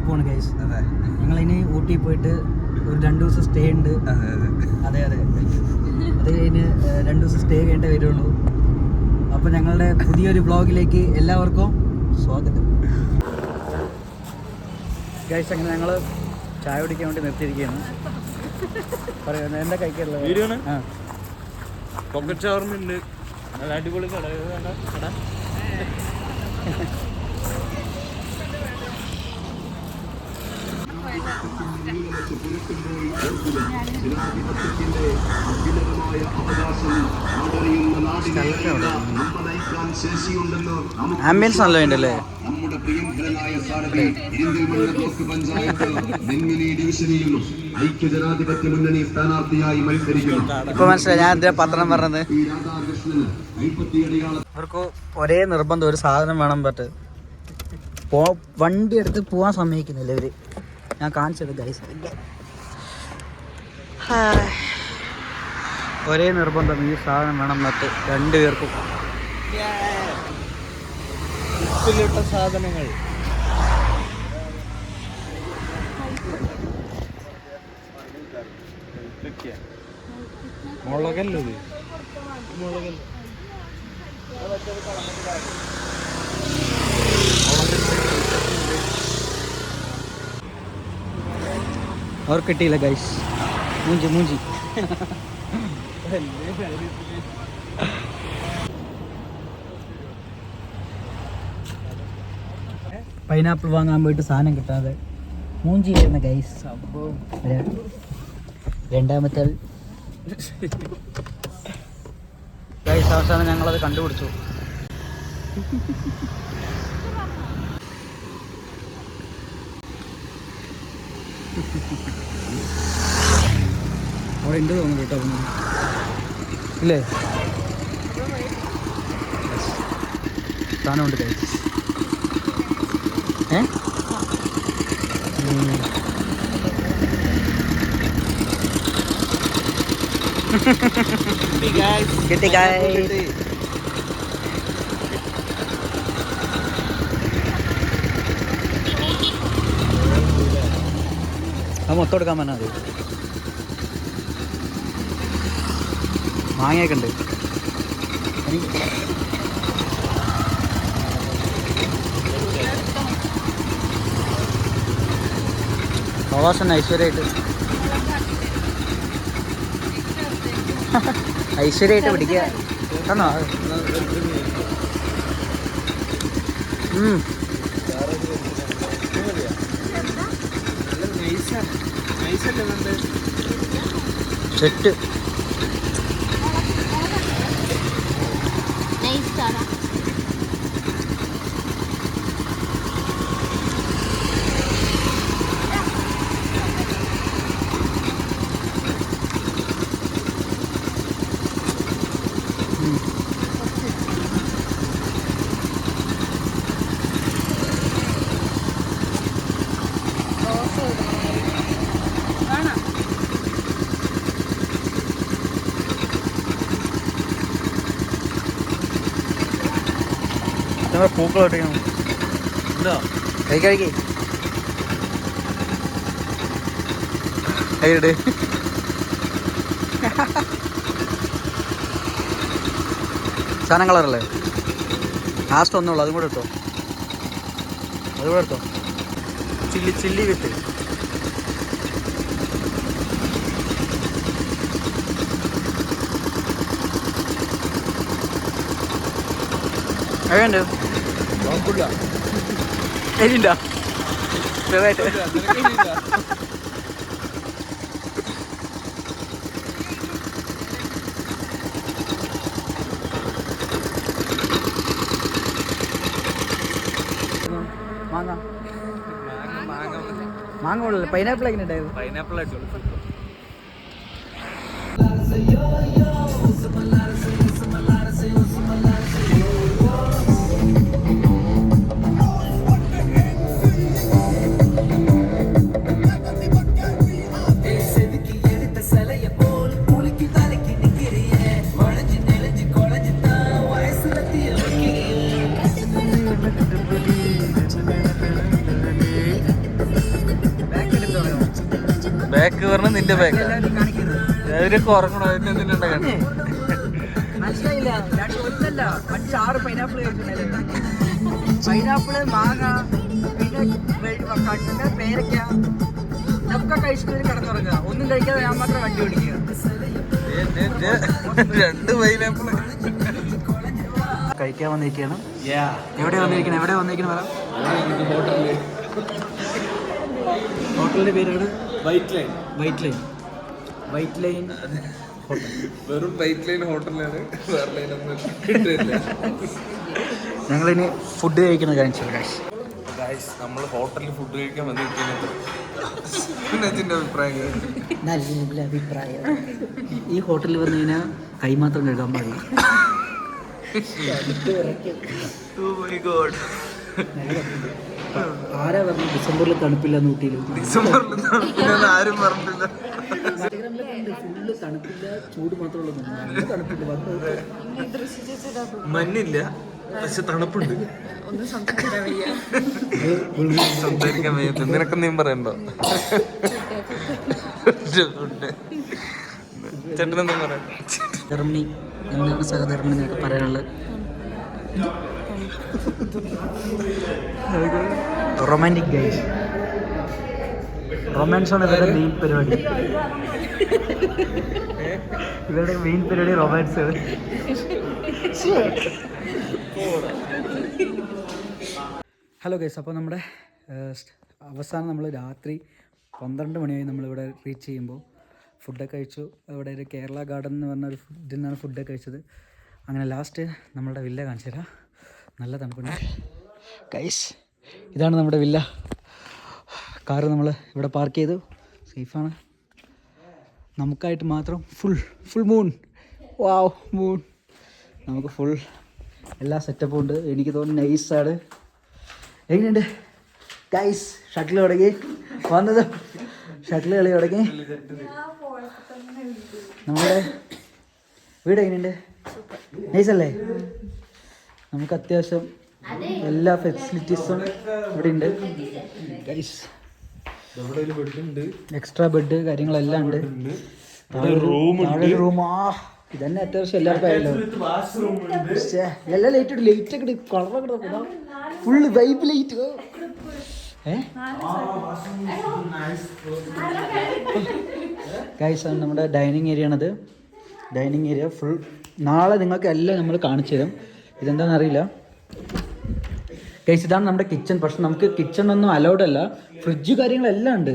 പോവാണ് ഗൈസ്. ഞങ്ങളിനി ഊട്ടി പോയിട്ട് ഒരു 2 ദിവസം സ്റ്റേ ഉണ്ട്. അതെ അത് കഴിഞ്ഞ് 2 ദിവസം സ്റ്റേ ചെയ്യേണ്ടേ വരുള്ളൂ. അപ്പോൾ ഞങ്ങളുടെ പുതിയൊരു വ്ളോഗിലേക്ക് എല്ലാവർക്കും സ്വാഗതം ഗൈസ്. അങ്ങനെ ഞങ്ങൾ ചായ കുടിക്കാൻ വേണ്ടി നിർത്തിയിരിക്കുകയാണ്. പറയുന്നത് എന്താ കഴിക്കാറുള്ളത്? വീഡിയോ പോക്കറ്റ് ഷവർമുണ്ട്, നല്ല അടിപൊളി കട. ആംബിയൻസ് നല്ല ഉണ്ടല്ലേ. നമ്മുടെ പ്രിയങ്കരനായ സാരഥി ഇരിന്തൽമണ്ണ ബ്ലോക്ക് പഞ്ചായത്ത് നെന്മിനി ഡിവിഷനിൽ ഐക്യജനാധിപത്യ മുന്നണി സ്ഥാനാർത്ഥിയായി മത്സരിക്കുന്നു. ഇപ്പൊ മനസ്സിലായി ഞാൻ എന്തിനാ പത്രം പറഞ്ഞത്. രാധാകൃഷ്ണന് കൈപ്പത്തിയടിയാളെ അവർക്ക് ഒരേ നിർബന്ധം, ഒരു സാധനം വേണം. പറ്റ് വണ്ടി എടുത്ത് പോവാൻ സമ്മതിക്കുന്നില്ല ഇവര്. ഞാൻ കാണിച്ചത് ഗൈസ്. ഒരേ നിർബന്ധം, ഈ സാധനം വേണം പറ്റ് രണ്ടുപേർക്കും. ഉപ്പിലിട്ട സാധനങ്ങൾ. മുളകല്ലോ ഇത്, മുളകല്ല. അവർ കിട്ടിയില്ല ഗൈസ്. മൂഞ്ചി പൈനാപ്പിൾ വാങ്ങാൻ പോയിട്ട് സാധനം കിട്ടാതെ മൂഞ്ചി വരുന്ന ഗൈസ്. രണ്ടാമത്തെ ഗൈസ് അവസാനം ഞങ്ങളത് കണ്ടുപിടിച്ചു. അവിടെ ഉണ്ട് തോന്നുന്നു കേട്ടോ. ഇല്ലേ സാധനമുണ്ട് ഗൈസ്. കിട്ടി ഗൈസ്. അത് മൊത്തം എടുക്കാൻ പറഞ്ഞാൽ മതി. മാങ്ങയൊക്കെ ഉണ്ട്. പ്രവാസൻ ഐശ്വര്യമായിട്ട് പിടിക്കുക ആണോ? സെറ്റ് പൂക്കൾ ഇട്ടിരിക്കണം. എന്താ കഴിക്കേ കൈയിട്. സാധനം കളറല്ലേ? ലാസ്റ്റ് ഒന്നുള്ളൂ, അതും കൂടെ എടുത്തോ. ചില്ലി വിത്ത്. എങ്ങനെയുണ്ട്? എരിയുണ്ടോ? ചെറുതായിട്ട്. മാങ്ങ ഉള്ളു. പൈനാപ്പിൾ എങ്ങനെ ഉണ്ടായിരുന്നു? പൈനാപ്പിൾ ആയിട്ടുള്ളൂ. പറഞ്ഞ നിന്റെ ബാഗ് എല്ലാവരും കാണിക്കുന്നത് അവരൊക്കെ ഉറങ്ങണോ എന്തിനുണ്ടാകണം മനസ്സിലായില്ല. ഒന്നല്ല 5-6 പൈനാപ്പിൾ കഴിച്ചിട്ടുണ്ടല്ലേ. പൈനാപ്പിള്, മാങ്ങ, പിന്നെ കണ്ണ്, പേരയ്ക്ക ഇതൊക്കെ കഴിച്ചിട്ട് കിടന്നുറങ്ങുക. ഒന്നും കഴിക്കാതെ ഞാൻ മാത്രം വണ്ടി ഓടിക്കുക. 2 പൈനാപ്പിള് കഴിക്കാൻ വന്നിരിക്കുകയാണ്. എവിടെ വന്നിരിക്കണം പറ. ഹോട്ടലിന്റെ പേരാണ് വൈറ്റ് ലൈൻ ഹോട്ടൽ. വെറും വൈറ്റ് ലൈൻ ഹോട്ടലാണ്, വേറെ ലൈനൊന്നും കിട്ടില്ല. ഞങ്ങളിനി ഫുഡ് കഴിക്കുന്നത് കാണിച്ചു. ഗൈസ് നമ്മൾ ഹോട്ടലിൽ ഫുഡ് കഴിക്കാൻ വന്നിരിക്കുന്നത് അഭിപ്രായം നല്ല അഭിപ്രായം. ഈ ഹോട്ടലിൽ വന്നു കഴിഞ്ഞാൽ കൈ മാത്രം കഴുകാൻ പാടില്ല. ആരാ പറഞ്ഞു ഡിസംബറിൽ തണുപ്പില്ല ഊട്ടിയിൽ? ഡിസംബറിൽ ആരും പറഞ്ഞില്ല. ഫുള്ള് തണുപ്പില്ല, ചൂട് മാത്രമുള്ള തണുപ്പില്ല. മഞ്ഞില്ല, പക്ഷെ തണുപ്പുണ്ട്. സംസാരിക്കാൻ വയ്യ. നിനക്കെന്തേലും പറയണ്ടോ? ചേട്ടനെന്തും പറയാം. ജർമ്മനി, എന്താണ് സഹധർമ്മി എന്നൊക്കെ പറയാനുള്ളത്? Romantic guys. റൊമാൻസ് ആണ് ഇവരുടെ മെയിൻ പരിപാടി. ഇവരുടെ മെയിൻ പരിപാടി റൊമാൻസ്. ഹലോ ഗൈസ്, അപ്പോൾ നമ്മുടെ അവസാനം നമ്മൾ രാത്രി 12 മണിയായി നമ്മളിവിടെ റീച്ച് ചെയ്യുമ്പോൾ ഫുഡൊക്കെ കഴിച്ചു. ഇവിടെ ഒരു കേരള ഗാർഡൻ എന്ന് പറഞ്ഞ ഒരു ഇതിൽ നിന്നാണ് ഫുഡൊക്കെ കഴിച്ചത്. അങ്ങനെ ലാസ്റ്റ് നമ്മളുടെ വില്ല കാണിച്ചു തരാം. നല്ല തണുപ്പുണ്ട് ഗൈസ്. ഇതാണ് നമ്മുടെ വില്ല. കാറ് നമ്മൾ ഇവിടെ പാർക്ക് ചെയ്തു. സേഫാണ്. നമുക്കായിട്ട് മാത്രം ഫുൾ മൂൺ. വാവ്, മൂൺ. നമുക്ക് ഫുൾ എല്ലാ സെറ്റപ്പും ഉണ്ട്. എനിക്ക് തോന്നുന്നു നൈസാണ്. എങ്ങനെയുണ്ട് ഗൈസ്? ഷട്ടിൽ തുടങ്ങി വന്നത്. ഷട്ടിൽ കളി തുടങ്ങി. നമ്മുടെ വീട് എങ്ങനെയുണ്ട്? നൈസല്ലേ? നമുക്ക് അത്യാവശ്യം എല്ലാ ഫെസിലിറ്റീസും ഇവിടെ ഉണ്ട് ഗൈസ്. എക്സ്ട്രാ ബെഡ് കാര്യങ്ങളെല്ലാം ഉണ്ട്. റൂം. ഇതന്നെ അത്യാവശ്യം എല്ലാവർക്കും ആയല്ലോ. എല്ലാം ലൈറ്റ് ഇട്ട്, ലൈറ്റ് ഒക്കെ ഇട്ട് കളറൊക്കെ ഫുള്ള് വൈബ് ലൈറ്റ്. ഗൈസ്, നമ്മുടെ ഡൈനിങ് ഏരിയ ആണത്. Dining area full. നാളെ നിങ്ങൾക്ക് എല്ലാം നമ്മൾ കാണിച്ചു തരാം. ഇതെന്താണെന്ന് അറിയില്ല ഗൈസ്. ഇതാണ് നമ്മുടെ കിച്ചൺ. പക്ഷെ നമുക്ക് കിച്ചൺ ഒന്നും അലൗഡ് അല്ല. ഫ്രിഡ്ജ് കാര്യങ്ങളെല്ലാം ഉണ്ട്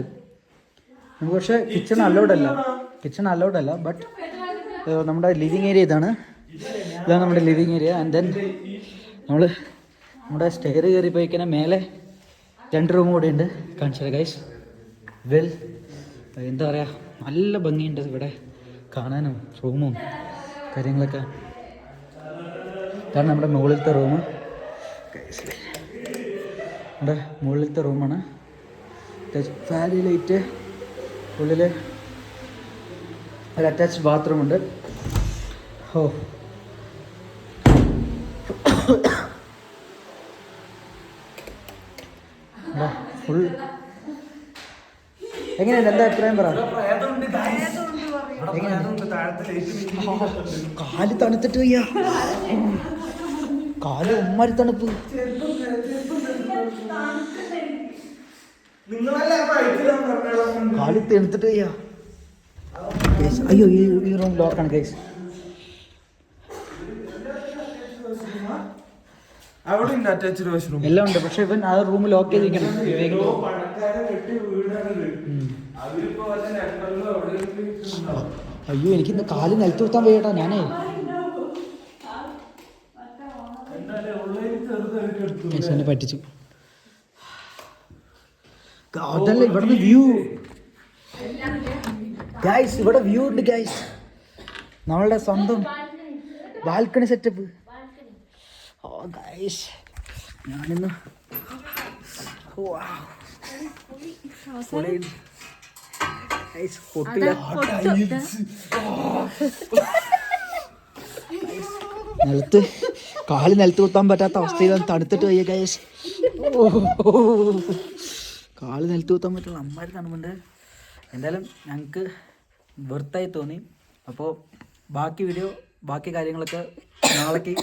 നമുക്ക്, പക്ഷേ കിച്ചൺ അലൗഡ് അല്ല. ബട്ട് നമ്മുടെ ലിവിങ് ഏരിയ ഇതാണ് നമ്മുടെ ലിവിങ് ഏരിയ. ആൻഡ് ദെൻ നമ്മുടെ സ്റ്റെയർ കയറി പോയി കഴിഞ്ഞാൽ മേലെ 2 റൂം കൂടെ ഉണ്ട്. കാണിച്ചത് ഗൈസ്. എന്താ പറയുക, നല്ല ഭംഗിയുണ്ട് ഇവിടെ കാണാനും റൂമും കാര്യങ്ങളൊക്കെ. ഇതാണ് നമ്മുടെ മുകളിലത്തെ റൂം. നമ്മുടെ മുകളിലത്തെ റൂമാണ്. ഫാലി ലൈറ്റ്. ഉള്ളിൽ ഒരു അറ്റാച്ച്ഡ് ബാത്റൂം ഉണ്ട്. ഫുൾ. എങ്ങനെയുണ്ട്? എന്താ അഭിപ്രായം പറ. കാല് തണുത്തിട്ട് വയ്യ. കാല് ഉമ്മാരി തണുപ്പ്. കാല് തണുത്തിട്ട് വയ്യ. അയ്യോ, ഈ റൂം ലോക്കാണ് ഗൈസ്. എല്ലാം ഉണ്ട്. പക്ഷെ ഇവൻ ആ റൂം ലോക്ക് ചെയ്തിരിക്കണം. അയ്യോ, എനിക്കിന്ന് കാല് നിലത്ത് കുത്താൻ വയ്യട്ടാ. ഞാനേ എന്നെ പറ്റിച്ചു. അതല്ല, ഇവിടുന്ന് വ്യൂ ഗൈസ്. ഇവിടെ വ്യൂ ഉണ്ട് ഗൈസ്. നമ്മളുടെ സ്വന്തം ബാൽക്കണി സെറ്റപ്പ്. ഓ ഗൈസ്, ഞാനിന്ന് നിലത്ത് കാല് നിലത്ത് കുത്താൻ പറ്റാത്ത അവസ്ഥയിലാണ്. തണുത്തിട്ട് വയ്യ ഗൈസ്. കാല് നിലത്ത് കുത്താൻ പറ്റില്ല. അമ്മാര് തണുപ്പുണ്ട്. എന്തായാലും ഞങ്ങൾക്ക് വെറുത്തായി തോന്നി. അപ്പോൾ ബാക്കി കാര്യങ്ങളൊക്കെ നാളേക്ക്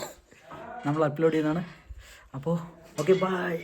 നമ്മൾ അപ്ലോഡ് ചെയ്യുന്നതാണ്. അപ്പോൾ ഓക്കെ, ബൈ.